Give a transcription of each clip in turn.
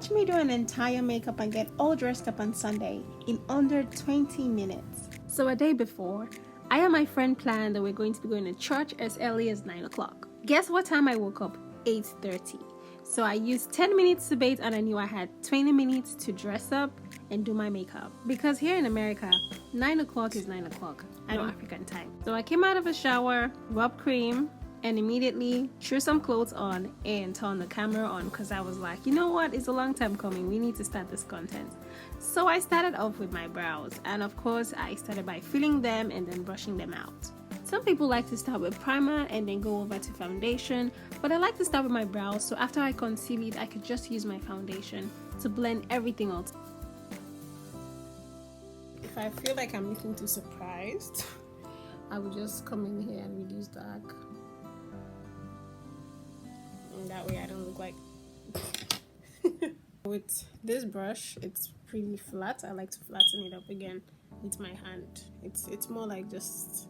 Watch me do an entire makeup and get all dressed up on Sunday in under 20 minutes. So a day before, I and my friend planned that we're going to be going to church as early as 9 o'clock. Guess what time I woke up? 8:30. So I used 10 minutes to bathe and I knew I had 20 minutes to dress up and do my makeup. Because here in America, 9 o'clock is 9 o'clock at African time. So I came out of the shower, rubbed cream, and immediately threw some clothes on and turned the camera on because I was like, you know what, it's a long time coming, we need to start this content. So I started off with my brows, and of course I started by filling them and then brushing them out. Some people like to start with primer and then go over to foundation, but I like to start with my brows, so after I conceal it I could just use my foundation to blend everything out. If I feel like I'm looking too surprised, I would just come in here and reduce dark. That way I don't look like with this brush, it's pretty flat. I like to flatten it up again with my hand. It's more like just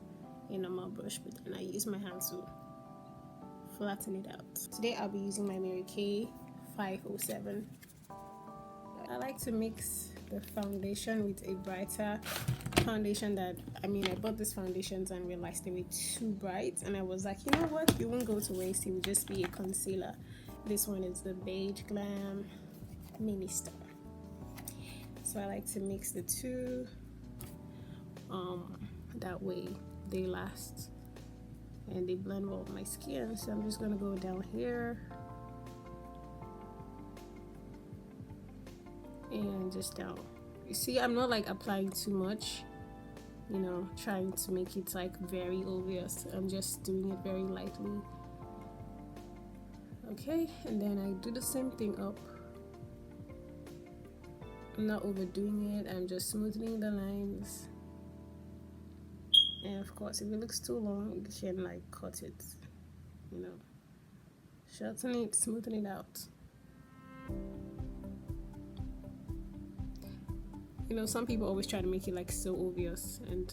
a normal brush, but then I use my hand to flatten it out. Today I'll be using my Mary Kay 507. I like to mix the foundation with a brighter foundation that, I bought these foundations and realized they were too bright, and I was like, you know what, you won't go to waste, it will just be a concealer. This one is the Beige Glam Mini Star. So I like to mix the two, that way they last and they blend well with my skin. So I'm just gonna go down here and just down. You see, I'm not like applying too much, trying to make it like very obvious. I'm just doing it very lightly. Okay, and then I do the same thing up. I'm not overdoing it, I'm just smoothing the lines. And of course, if it looks too long, you can like cut it, shorten it, smoothen it out. Some people always try to make it like so obvious, and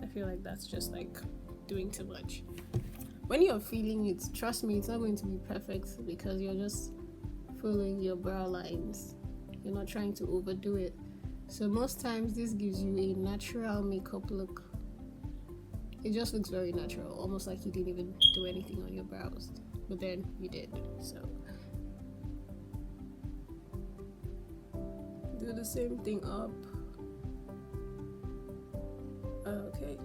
I feel like that's just like doing too much. When you're feeling it, trust me, it's not going to be perfect because you're just following your brow lines. You're not trying to overdo it. So most times this gives you a natural makeup look. It just looks very natural, almost like you didn't even do anything on your brows, but then you did. So do the same thing up. Okay.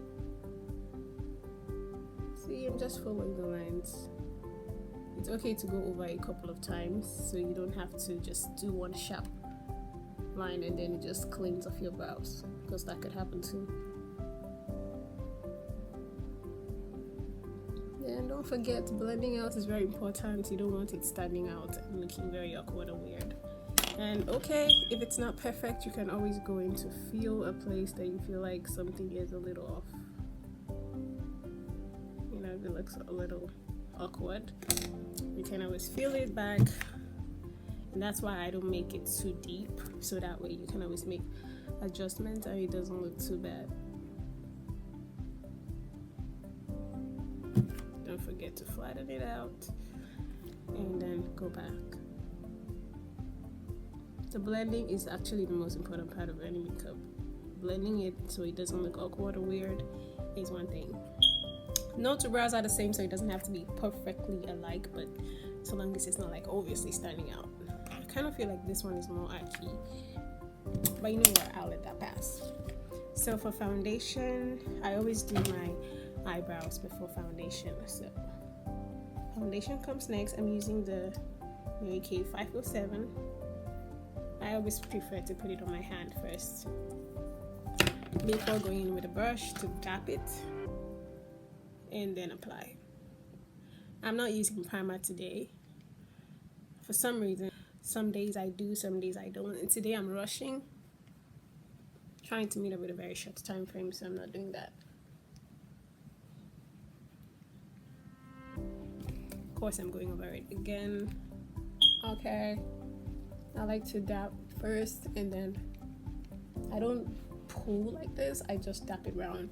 See, I'm just following the lines. It's okay to go over a couple of times so you don't have to just do one sharp line and then it just cleans off your brows, because that could happen too. And don't forget, blending out is very important. You don't want it standing out and looking very awkward or weird. And okay, if it's not perfect, you can always go in to feel a place that you feel like something is a little off. If it looks a little awkward, you can always feel it back. And that's why I don't make it too deep, so that way you can always make adjustments and it doesn't look too bad. Don't forget to flatten it out and then go back. The blending is actually the most important part of any makeup. Blending it so it doesn't look awkward or weird is one thing. No two brows are the same, so it doesn't have to be perfectly alike, but so long as it's not like obviously standing out. I kind of feel like this one is more archy, but you know what, I'll let that pass. So for foundation, I always do my eyebrows before foundation. So foundation comes next. I'm using the Mary Kay 507. I always prefer to put it on my hand first before going in with a brush to dab it and then apply. I'm not using primer today. For some reason, some days I do, some days I don't. And today I'm rushing, trying to meet up with a very short time frame, so I'm not doing that. Of course, I'm going over it again. Okay. I like to dab first, and then I don't pull like this, I just dab it round.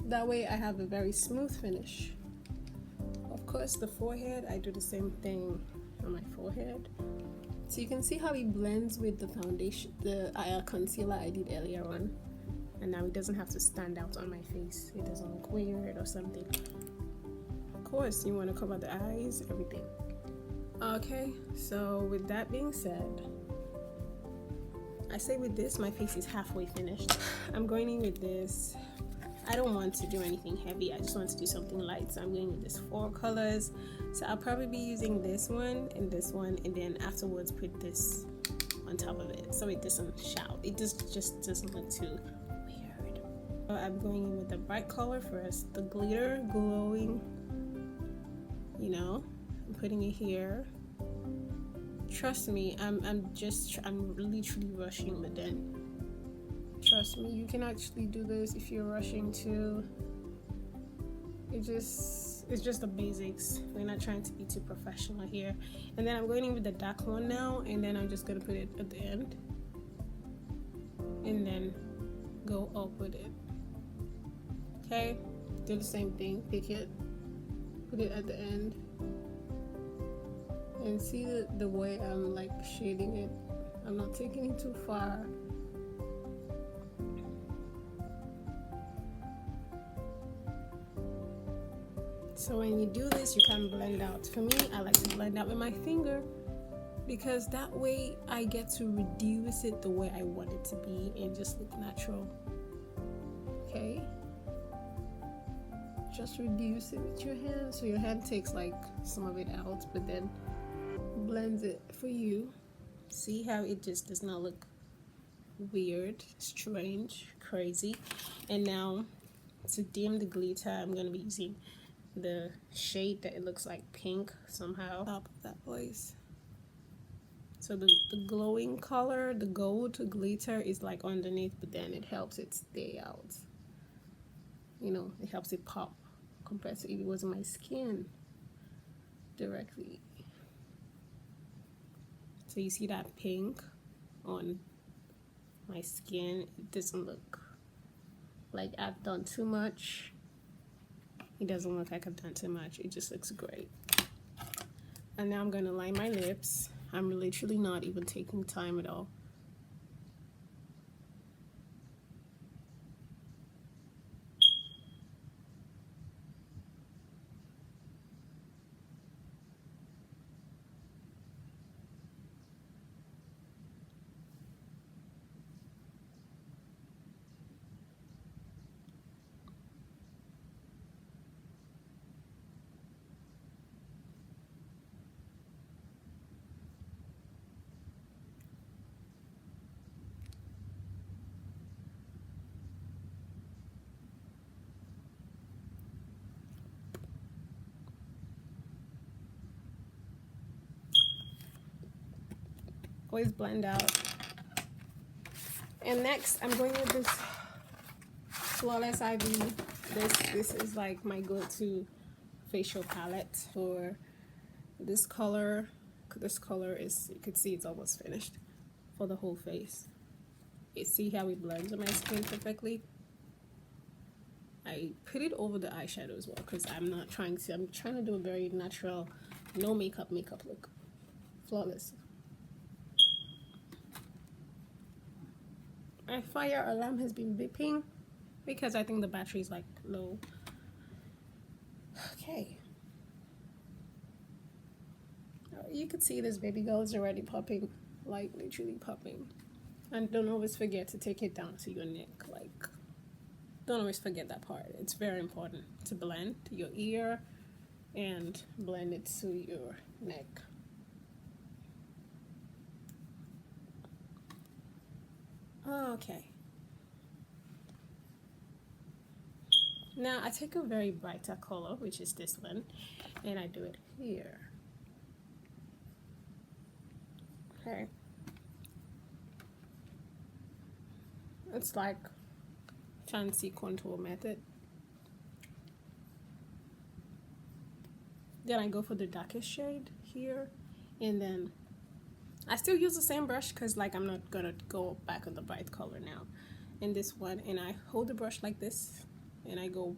That way I have a very smooth finish. course, the forehead, I do the same thing on my forehead. So you can see how it blends with the foundation, the concealer I did earlier on. And now it doesn't have to stand out on my face. It doesn't look weird or something. Of course, you want to cover the eyes, everything. Okay, so with that being said, I say with this, my face is halfway finished. I'm going in with this. I don't want to do anything heavy. I just want to do something light. So I'm going with this 4 colors. So I'll probably be using this one, and then afterwards put this on top of it, so it doesn't shout. It just doesn't look too weird. So I'm going in with the bright color first, the glitter glowing. You know, I'm putting it here. Trust me, I'm literally rushing, but then trust me, you can actually do this if you're rushing too. It's just the basics. We're not trying to be too professional here. And then I'm going in with the dark one now, and then I'm just gonna put it at the end, and then go up with it. Okay, do the same thing. Pick it, put it at the end, and see the way I'm like shading it. I'm not taking it too far. So when you do this, you can blend out. For me, I like to blend out with my finger, because that way I get to reduce it the way I want it to be and just look natural. Okay? Just reduce it with your hand, so your hand takes like some of it out, but then blends it for you. See how it just does not look weird, strange, crazy. And now to dim the glitter, I'm going to be using the shade that it looks like pink somehow top of that place. So the glowing color, the gold glitter is like underneath, but then it helps it stay out. You know, it helps it pop compared to if it was on my skin directly. So you see that pink on my skin? It doesn't look like I've done too much. It doesn't look like I've done too much. It just looks great. And now I'm going to line my lips. I'm literally not even taking time at all. Always blend out. And next, I'm going with this Flawless IV. This is like my go-to facial palette for this color. This color is, you can see it's almost finished for the whole face. You see how it blends on my skin perfectly. I put it over the eyeshadow as well, because I'm trying to do a very natural, no makeup look. Flawless. My fire alarm has been beeping because I think the battery is like low. Okay. You can see this baby girl is already popping, like literally popping. And don't always forget to take it down to your neck. Like, don't always forget that part. It's very important to blend your ear and blend it to your neck. Okay. Now I take a very brighter color, which is this one, and I do it here. Okay. It's like fancy contour method. Then I go for the darkest shade here, and then I still use the same brush because like I'm not gonna go back on the bright color now in this one, and I hold the brush like this and I go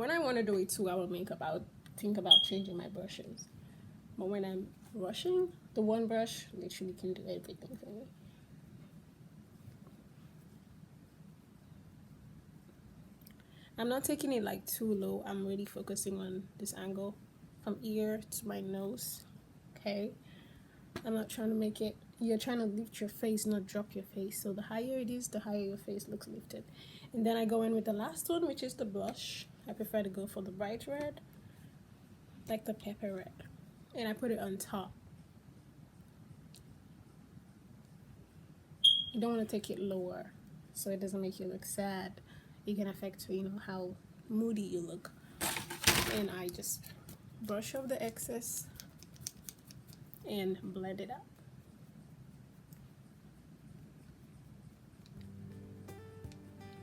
When I want to do it too, I will think about changing my brushes. But when I'm rushing, the one brush literally can do everything for me. I'm not taking it like too low. I'm really focusing on this angle from ear to my nose. Okay. I'm not trying to make it, you're trying to lift your face, not drop your face. So the higher it is, the higher your face looks lifted. And then I go in with the last one, which is the blush. I prefer to go for the bright red, like the pepper red. And I put it on top. You don't want to take it lower so it doesn't make you look sad. It can affect, how moody you look. And I just brush off the excess and blend it up.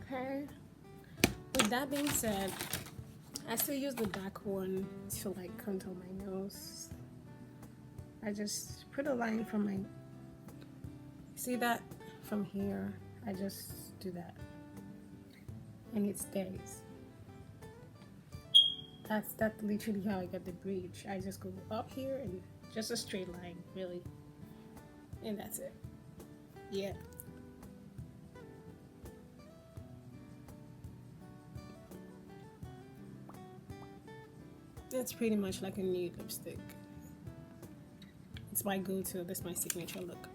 Okay. With that being said, I still use the dark one to like contour my nose. I just put a line from my, see that from here, I just do that and it stays. That's literally how I get the bridge. I just go up here and just a straight line, really, and that's it. Yeah. It's pretty much like a nude lipstick. It's my go-to. That's my signature look.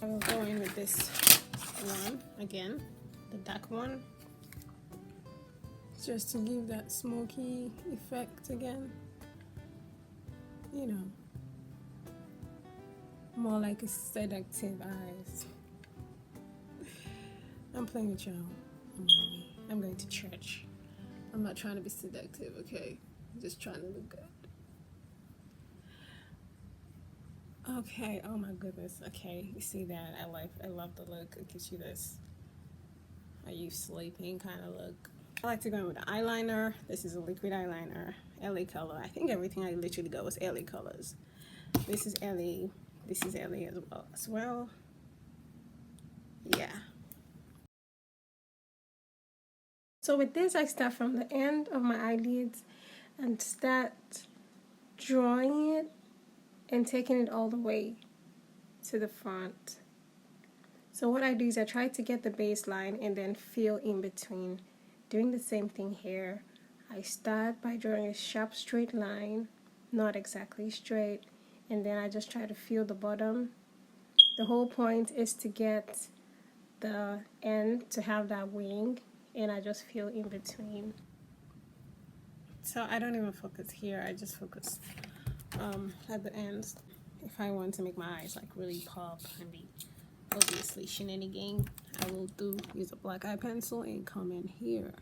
I will go in with this one again, the dark one, just to give that smoky effect again. More like a seductive eyes. I'm playing with y'all. I'm going to church. I'm not trying to be seductive, okay? I'm just trying to look good. Okay, oh my goodness. Okay, you see that? I love the look. It gives you this are you sleeping kind of look. I like to go in with the eyeliner. This is a liquid eyeliner, LA color. I think everything I literally go with LA colors. This is LA. This is LA as well. Yeah. So with this, I start from the end of my eyelids and start drawing it and taking it all the way to the front. So what I do is I try to get the baseline and then fill in between. Doing the same thing here. I start by drawing a sharp straight line, not exactly straight, and then I just try to fill the bottom. The whole point is to get the end to have that wing, and I just fill in between. So I don't even focus here, I just focus at the ends. If I want to make my eyes like really pop and be obviously shenanigan, I will use a black eye pencil and come in here.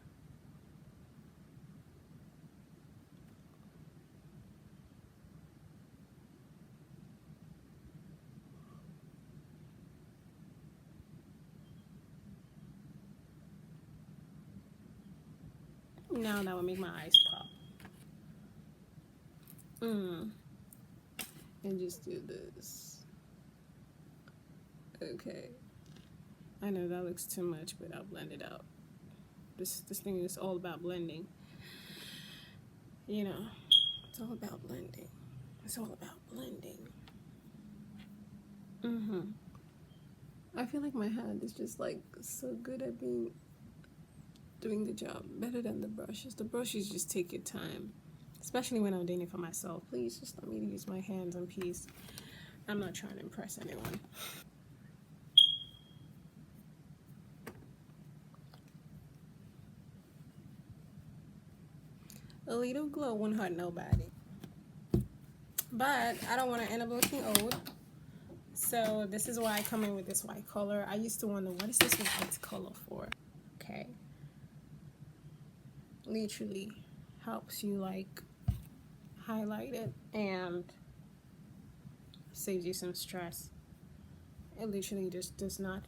Now that will make my eyes pop. And just do this. Okay. I know that looks too much, but I'll blend it out. This thing is all about blending. It's all about blending. It's all about blending. I feel like my hand is just like so good at doing the job better than the brushes. The brushes just take your time, especially when I'm doing it for myself. Please just let me use my hands in peace. I'm not trying to impress anyone. A little glow won't hurt nobody. But I don't want to end up looking old. So this is why I come in with this white color. I used to wonder, what is this white color for? Okay. Literally helps you like highlight it and saves you some stress. It literally just does not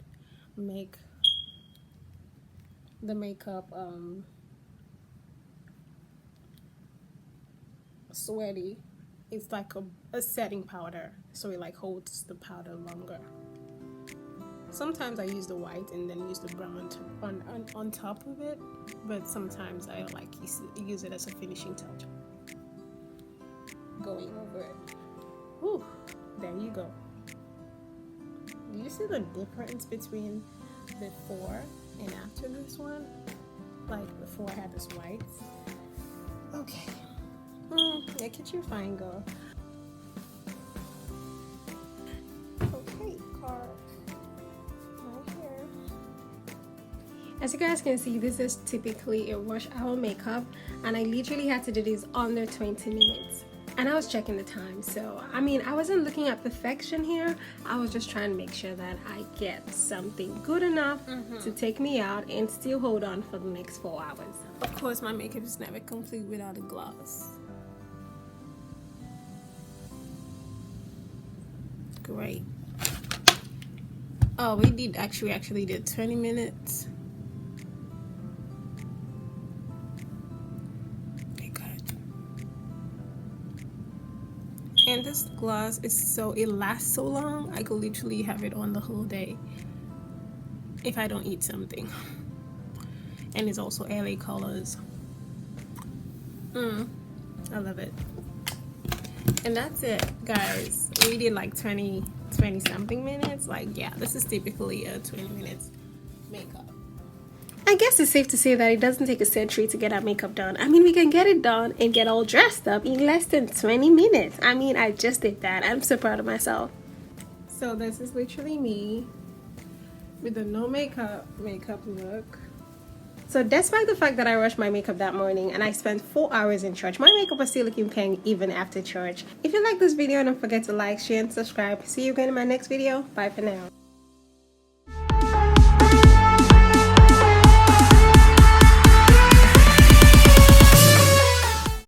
make the makeup sweaty. It's like a setting powder, so it like holds the powder longer. Sometimes I use the white and then use the brown on top of it, but sometimes I like use it as a finishing touch. Going over it. Whew, there you go. Do you see the difference between before and after this one? Like before I had this white. Okay. Look at your fine girl. Okay, card. Right here. As you guys can see, this is typically a rush hour makeup, and I literally had to do this under 20 minutes. And I was checking the time, so I mean, I wasn't looking at perfection here. I was just trying to make sure that I get something good enough to take me out and still hold on for the next 4 hours. Of course, my makeup is never complete without a gloss. Great. Oh, we did actually did 20 minutes. And this gloss is it lasts so long. I could literally have it on the whole day if I don't eat something. And it's also LA colors. I love it. And that's it, guys. We did like 20 something minutes. Like, yeah, this is typically a 20 minutes makeup. I guess it's safe to say that it doesn't take a century to get our makeup done. I mean, we can get it done and get all dressed up in less than 20 minutes. I mean, I just did that. I'm so proud of myself. So this is literally me with the no makeup look. So despite the fact that I rushed my makeup that morning and I spent 4 hours in church, my makeup was still looking pink even after church. If you like this video, don't forget to like, share, and subscribe. See you again in my next video. Bye for now.